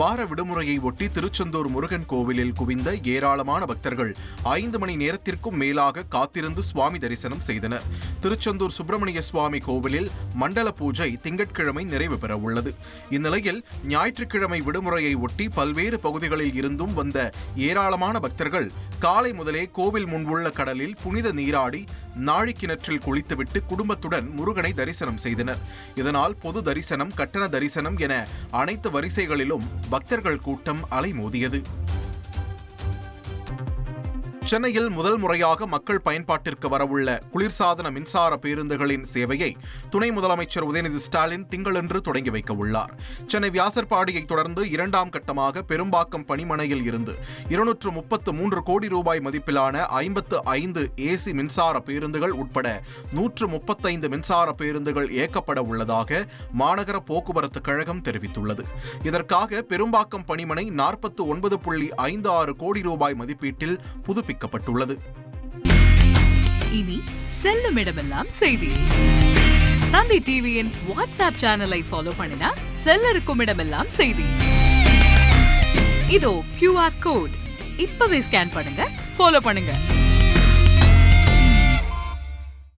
வார விடுமுறையை ஒட்டி திருச்செந்தூர் முருகன் கோவிலில் குவிந்த ஏராளமான பக்தர்கள் 5 மணி நேரத்திற்கும் மேலாக காத்திருந்து சுவாமி தரிசனம் செய்தனர். திருச்செந்தூர் சுப்பிரமணிய சுவாமி கோவிலில் மண்டல பூஜை திங்கட்கிழமை நிறைவு பெற உள்ளது. இந்நிலையில் ஞாயிற்றுக்கிழமை விடுமுறையை ஒட்டி பல்வேறு பகுதிகளில் இருந்தும் வந்த ஏராளமான பக்தர்கள் காலை முதலே கோவில் முன்புள்ள கடலில் புனித நீராடி நாழிக்கிணற்றில் குளித்துவிட்டு குடும்பத்துடன் முருகனை தரிசனம் செய்தனர். இதனால் பொது தரிசனம், கட்டண தரிசனம் என அனைத்து வரிசைகளிலும் பக்தர்கள் கூட்டம் அலைமோதியது. சென்னையில் முதல் முறையாக மக்கள் பயன்பாட்டிற்கு வரவுள்ள குளிர்சாதன மின்சார பேருந்துகளின் சேவையை துணை முதலமைச்சர் உதயநிதி ஸ்டாலின் திங்களன்று தொடங்கி வைக்க உள்ளார். சென்னை வியாசர்பாடியை தொடர்ந்து 2ஆம் கட்டமாக பெரும்பாக்கம் பணிமனையில் இருந்து 233 கோடி ரூபாய் மதிப்பிலான 55 ஏசி மின்சார பேருந்துகள் உட்பட 135 மின்சார பேருந்துகள் இயக்கப்பட உள்ளதாக மாநகர போக்குவரத்து கழகம் தெரிவித்துள்ளது. இதற்காக பெரும்பாக்கம் பணிமனை 49.56 கோடி ரூபாய் மதிப்பீட்டில் புதுப்பிக்கப்பட்டுள்ளது. இனி செல்லும் இடமெல்லாம் செய்தி. தந்தி டிவியின் வாட்ஸ்அப் சேனலை ஃபாலோ பண்ணினா செல்ல இருக்கும் இடமெல்லாம் செய்தி. இதோ QR கோட் இப்பவே ஸ்கேன் பண்ணுங்க, ஃபாலோ பண்ணுங்க.